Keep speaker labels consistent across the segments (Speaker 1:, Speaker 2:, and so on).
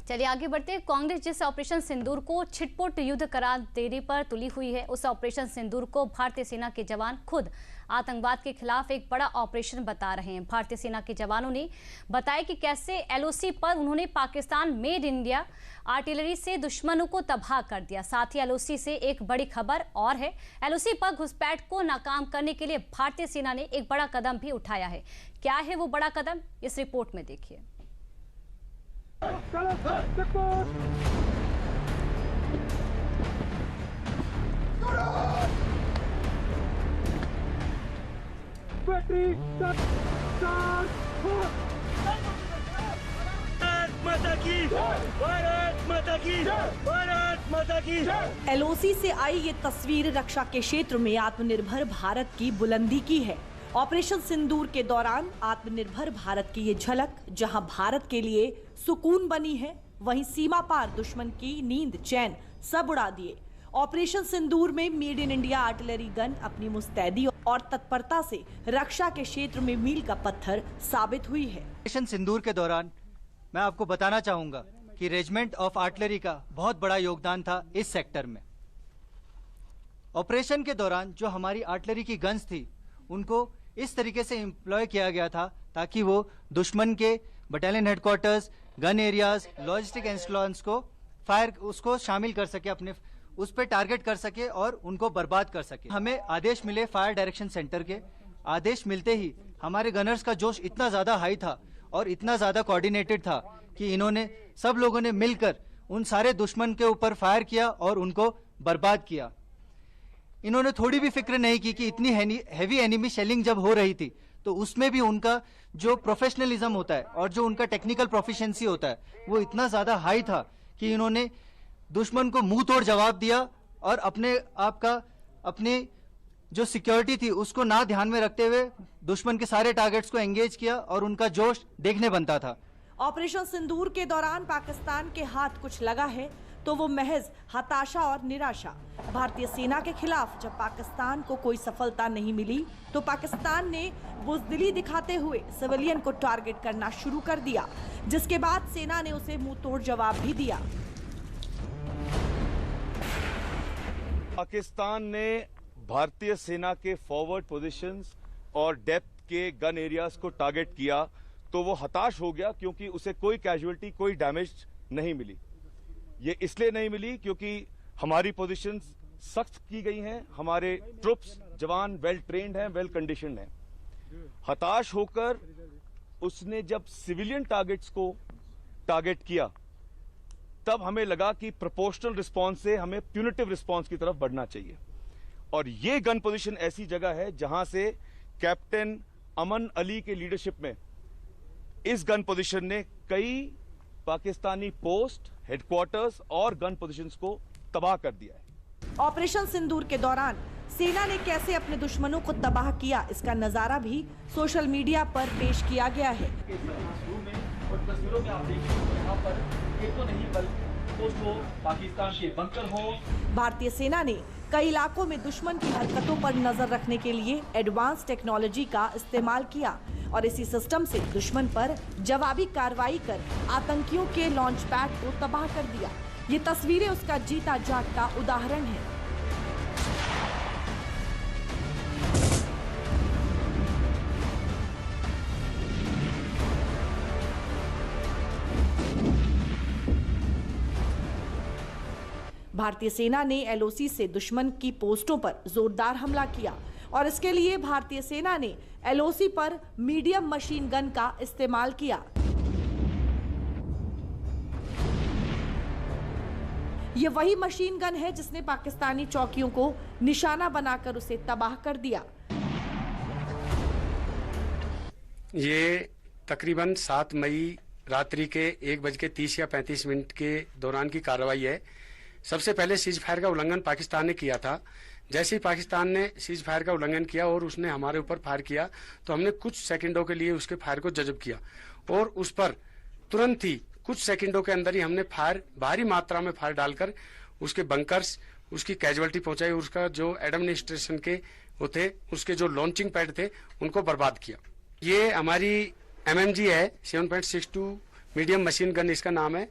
Speaker 1: चलिए आगे बढ़ते हैं। कांग्रेस जिस ऑपरेशन सिंदूर को छिटपुट युद्ध करार देने पर तुली हुई है, उस ऑपरेशन सिंदूर को भारतीय सेना के जवान खुद आतंकवाद के खिलाफ एक बड़ा ऑपरेशन बता रहे हैं। भारतीय सेना के जवानों ने बताया कि कैसे एलओसी पर उन्होंने पाकिस्तान मेड इंडिया आर्टिलरी से दुश्मनों को तबाह कर दिया। साथ ही एलओसी से एक बड़ी खबर और है, एलओसी पर घुसपैठ को नाकाम करने के लिए भारतीय सेना ने एक बड़ा कदम भी उठाया है। क्या है वो बड़ा कदम, इस रिपोर्ट में देखिए।
Speaker 2: एलओसी से आई ये तस्वीर रक्षा के क्षेत्र में आत्मनिर्भर भारत की बुलंदी की है। ऑपरेशन सिंदूर के दौरान आत्मनिर्भर भारत की ये झलक जहां भारत के लिए सुकून बनी है, वहीं सीमा पार दुश्मन की नींद चैन सब उड़ा दिए। ऑपरेशन सिंदूर में made in India artillery gun अपनी मुस्तैदी और तत्परता से रक्षा के क्षेत्र में मील का पत्थर साबित हुई है।
Speaker 3: ऑपरेशन सिंदूर के दौरान मैं आपको बताना चाहूंगा कि रेजिमेंट ऑफ आर्टिलरी का बहुत बड़ा योगदान था इस सेक्टर में। ऑपरेशन के दौरान जो हमारी आर्टिलरी की गन्स थी, उनको इस तरीके से एम्प्लॉय किया गया था ताकि वो दुश्मन के battalion headquarters, gun areas, logistic installations को फायर उसको शामिल कर सके, अपने उस पर टारगेट कर सके और उनको बर्बाद कर सके। हमें आदेश मिले फायर डायरेक्शन सेंटर के। आदेश मिलते ही हमारे गनर्स का जोश इतना ज्यादा हाई था और इतना ज्यादा कोऑर्डिनेटेड था कि इन्होंने सब लोगों ने मिलकर उन सारे दुश्मन के ऊपर फायर किया और उनको बर्बाद किया। इन्होंने थोड़ी भी फिक्र नहीं की कि इतनी हैवी एनिमी शेलिंग जब हो रही थी तो उसमें भी उनका जो प्रोफेशनलिज्म होता है और जो उनका टेक्निकल प्रोफिशिएंसी होता है वो इतना ज्यादा हाई था कि इन्होंने दुश्मन को मुंह तोड़ जवाब दिया और अपनी जो सिक्योरिटी थी उसको ना ध्यान में रखते हुए दुश्मन के सारे टारगेट्स को एंगेज किया और उनका जोश देखने बनता था।
Speaker 2: ऑपरेशन सिंदूर के दौरान पाकिस्तान के हाथ कुछ लगा है तो वो महज हताशा और निराशा। भारतीय सेना के खिलाफ जब पाकिस्तान को कोई सफलता नहीं मिली तो पाकिस्तान ने बुज़दिली दिखाते हुए सिविलियन को टारगेट करना शुरू कर दिया, जिसके बाद सेना ने उसे मुंह तोड़ जवाब भी दिया।
Speaker 4: पाकिस्तान ने भारतीय सेना के फॉरवर्ड पोजीशंस और डेप्थ के गन एरियाज को टारगेट किया तो वो हताश हो गया, क्योंकि उसे कोई कैजुअलिटी, कोई डैमेज नहीं मिली। ये इसलिए नहीं मिली क्योंकि हमारी पोजीशंस सख्त की गई हैं, हमारे ट्रुप्स जवान वेल ट्रेन्ड हैं, वेल कंडीशनड हैं। हताश होकर उसने जब सिविलियन टारगेट्स को टारगेट किया तब हमें लगा कि प्रोपोर्शनल रिस्पांस से हमें प्यूनिटिव रिस्पांस की तरफ बढ़ना चाहिए। और ये गन पोजीशन ऐसी जगह है जहां से कैप्टन अमन अली के लीडरशिप में इस गन पोजीशन ने कई पाकिस्तानी पोस्ट, हेडक्वार्टर्स और गन पोजीशंस को तबाह कर दिया है।
Speaker 2: ऑपरेशन सिंदूर के दौरान सेना ने कैसे अपने दुश्मनों को तबाह किया, इसका नजारा भी सोशल मीडिया पर पेश किया गया है।
Speaker 5: तस्वीरों में आप देखिए यहाँ पर एक तो नहीं बल्कि तो पाकिस्तान के बंकर हो।
Speaker 2: भारतीय सेना ने कई इलाकों में दुश्मन की हरकतों पर नजर रखने के लिए एडवांस टेक्नोलॉजी का इस्तेमाल किया और इसी सिस्टम से दुश्मन पर जवाबी कार्रवाई कर आतंकियों के लॉन्च पैड को तबाह कर दिया। ये तस्वीरें उसका जीता जागता उदाहरण है। भारतीय सेना ने एलओसी से दुश्मन की पोस्टों पर जोरदार हमला किया और इसके लिए भारतीय सेना ने एलओसी पर मीडियम मशीन गन का इस्तेमाल किया। ये वही मशीन गन है जिसने पाकिस्तानी चौकियों को निशाना बनाकर उसे तबाह कर दिया।
Speaker 6: ये तकरीबन 7 मई रात्रि के 1:30 या 35 मिनट के दौरान की कार्रवाई है। सबसे पहले सीज फायर का उल्लंघन पाकिस्तान ने किया था। जैसे ही पाकिस्तान ने सीज फायर का उल्लंघन किया और उसने हमारे ऊपर फायर किया तो हमने कुछ सेकंडों के लिए उसके फायर को जज़ब किया और उस पर तुरंत ही कुछ सेकंडों के अंदर ही हमने फायर, भारी मात्रा में फायर डालकर उसके बंकर्स, उसकी कैजुअलिटी पहुंचाई। उसका जो एडमिनिस्ट्रेशन के वो थे, उसके जो लॉन्चिंग पैड थे, उनको बर्बाद किया। ये हमारी MMG है, 7.62 मीडियम मशीन गन इसका नाम है।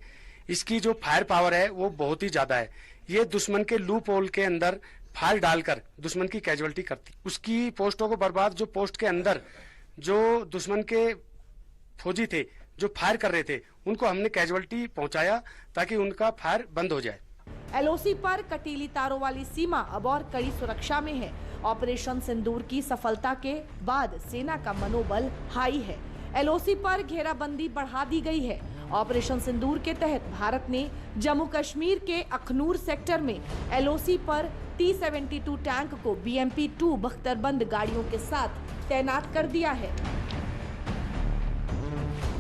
Speaker 6: इसकी जो फायर पावर है वो बहुत ही ज्यादा है। ये दुश्मन के लूप होल के अंदर फायर डालकर दुश्मन की कैजुअलिटी करती, उसकी पोस्टों को बर्बाद, जो पोस्ट के अंदर जो दुश्मन के फौजी थे जो फायर कर रहे थे उनको हमने कैजुअलिटी पहुंचाया ताकि उनका फायर बंद हो जाए।
Speaker 2: एलओसी पर कटीली तारों वाली सीमा अब और कड़ी सुरक्षा में है। ऑपरेशन सिंदूर की सफलता के बाद सेना का मनोबल हाई है। एलओसी पर घेराबंदी बढ़ा दी गई है। ऑपरेशन सिंदूर के तहत भारत ने जम्मू कश्मीर के अखनूर सेक्टर में एलओसी पर T-72 टैंक को BMP-2 बख्तरबंद गाड़ियों के साथ तैनात कर दिया है।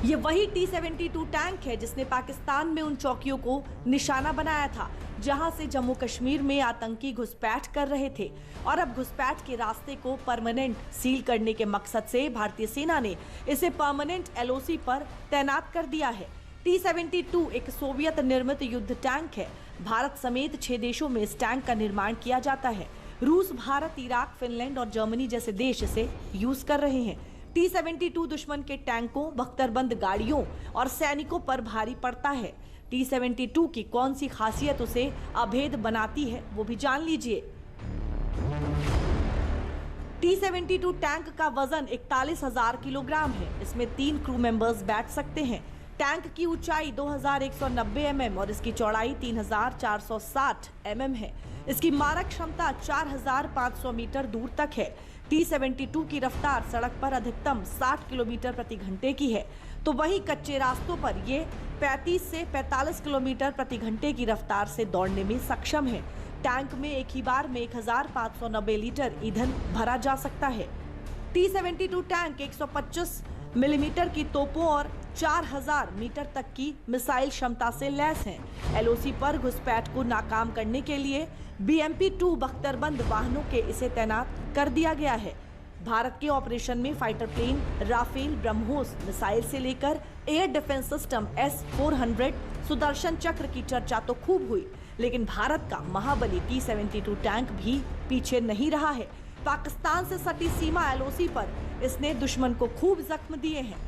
Speaker 2: ये वही T-72 टैंक है जिसने पाकिस्तान में उन चौकियों को निशाना बनाया था जहां से जम्मू कश्मीर में आतंकी घुसपैठ कर रहे थे, और अब घुसपैठ के रास्ते को परमानेंट सील करने के मकसद से भारतीय सेना ने इसे परमानेंट एलओसी पर तैनात कर दिया है। T-72 एक सोवियत निर्मित युद्ध टैंक है। भारत समेत 6 देशों में इस टैंक का निर्माण किया जाता है। रूस, भारत, इराक, फिनलैंड और जर्मनी जैसे देश इसे यूज कर रहे हैं। T-72 दुश्मन के टैंकों, बख्तरबंद गाड़ियों और सैनिकों पर भारी पड़ता है। T-72 की कौन सी खासियत उसे अभेद बनाती है वो भी जान लीजिए। T-72 टैंक का वजन 41,000 किलोग्राम है। इसमें 3 क्रू मेंबर्स बैठ सकते हैं। टैंक की ऊंचाई 2190 mm और इसकी चौड़ाई 3460 mm है। इसकी मारक क्षमता 4500 मीटर दूर तक है। T-72 की रफ्तार सड़क पर अधिकतम 60 किलोमीटर प्रति घंटे की है, तो वहीं कच्चे रास्तों पर ये 35 से 45 किलोमीटर प्रति घंटे की रफ्तार से दौड़ने में सक्षम है। टैंक में एक ही बार में 1590 लीटर ईंधन भरा जा सकता है। T-72 टैंक 125 मिलीमीटर की तोपों और 4000 मीटर तक की मिसाइल क्षमता से लैस हैं। एलओसी पर घुसपैठ को नाकाम करने के लिए BMP-2 बख्तरबंद वाहनों के इसे तैनात कर दिया गया है। भारत के ऑपरेशन में fighter plane, Rafale, BrahMos missile से लेकर air defence system S-400 Sudarshan चक्र की चर्चा तो खूब हुई, लेकिन भारत का महाबली T-72 टैंक भी पीछे नहीं रहा है। पाकिस्तान से सटी सीमा एलओसी पर इसने दुश्मन को खूब जख्म दिए हैं।